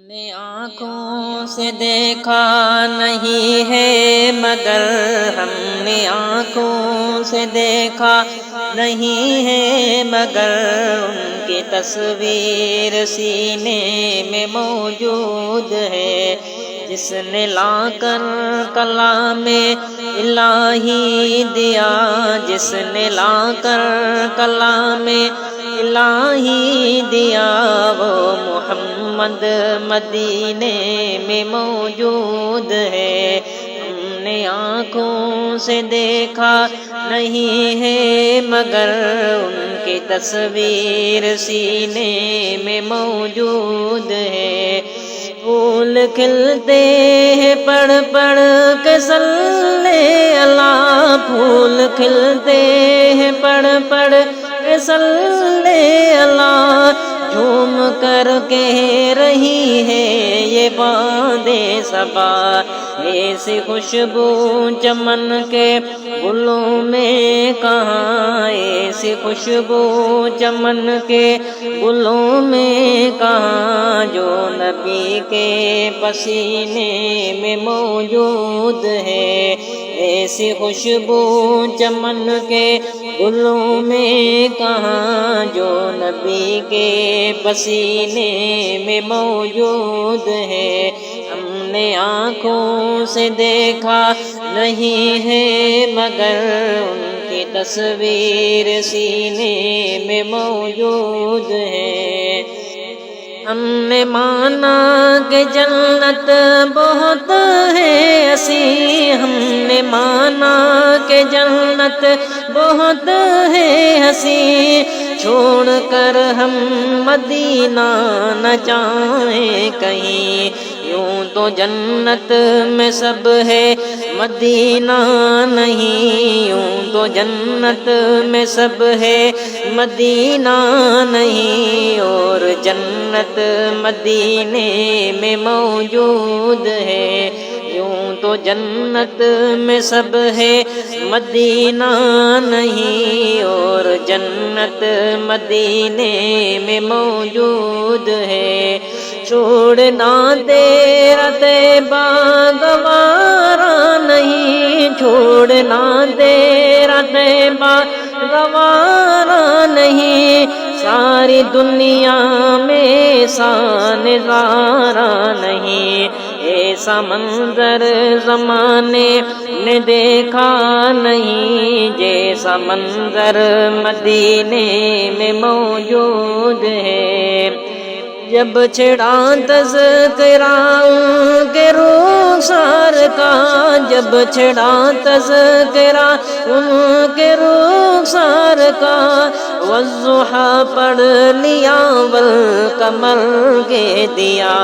نے آنکھوں سے دیکھا نہیں ہے مگر ہم نے آنکھوں سے دیکھا نہیں ہے مگر ان کی تصویر سینے میں موجود ہے، جس نے لا کر کلام الہی دیا، جس نے لا کر کلام الہی دیا، وہ محمد مدینے میں موجود ہے۔ ہم نے آنکھوں سے دیکھا نہیں ہے مگر ان کی تصویر سینے میں موجود ہے۔ پھول کھلتے ہیں پڑھ پڑھ کے صلی اللہ، پھول کھلتے ہیں پڑھ پڑھ کے صلی اللہ، جھوم کر کہہ رہی ہے یہ باد صبا، ایسی خوشبو چمن کے گلوں میں کہاں، ایسی خوشبو چمن کے گلوں میں کہاں، جو نبی کے پسینے میں موجود ہے، ایسی خوشبو چمن کے گلوں میں کہاں، جو نبی کے پسینے میں موجود ہے۔ ہم نے آنکھوں سے دیکھا نہیں ہے مگر ان کی تصویر سینے میں موجود ہے۔ ہم نے مانا کہ جنت بہت ہے ہنسی، ہم نے مانا کہ جنت بہت ہے ہنسی، چھوڑ کر ہم مدینہ نہ جائیں کہیں، یوں تو جنت میں سب ہے مدینہ نہیں، یوں تو جنت میں سب ہے مدینہ نہیں، اور جنت مدینے میں موجود ہے، یوں تو جنت میں سب ہے مدینہ نہیں، اور جنت مدینے میں موجود ہے۔ چھوڑنا تیرا طیبہ گوارا نہیں، چھوڑنا تیرا طیبہ گوارا نہیں، ساری دنیا میں ایسا نظارہ نہیں، ایسا منظر زمانے نے دیکھا نہیں، جیسا منظر مدینے میں موجود ہے۔ جب چھڑا تذکرہ ان کے رخسار کا، جب چھڑا تذکرہ ان کے رخسار کا، والضحیٰ پڑھ لیا والقمر کہہ دیا،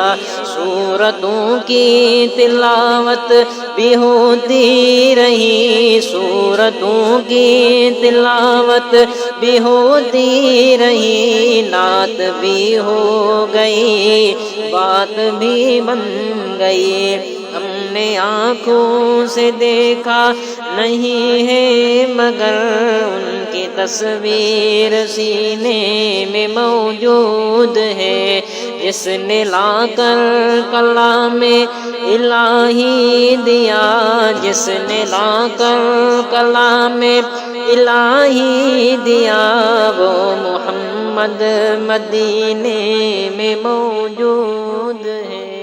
سورتوں کی تلاوت بھی ہوتی رہی، سورتوں کی تلاوت بھی ہوتی رہی، نعت بھی ہو گئی، بات بھی بن گئی۔ ہم نے آنکھوں سے دیکھا نہیں ہے مگر ان کی تصویر سینے میں موجود ہے، جس نے لا کر کلام الہی دیا، جس نے لا کر کلام الہی دیا، وہ محمد مدینے میں موجود ہے۔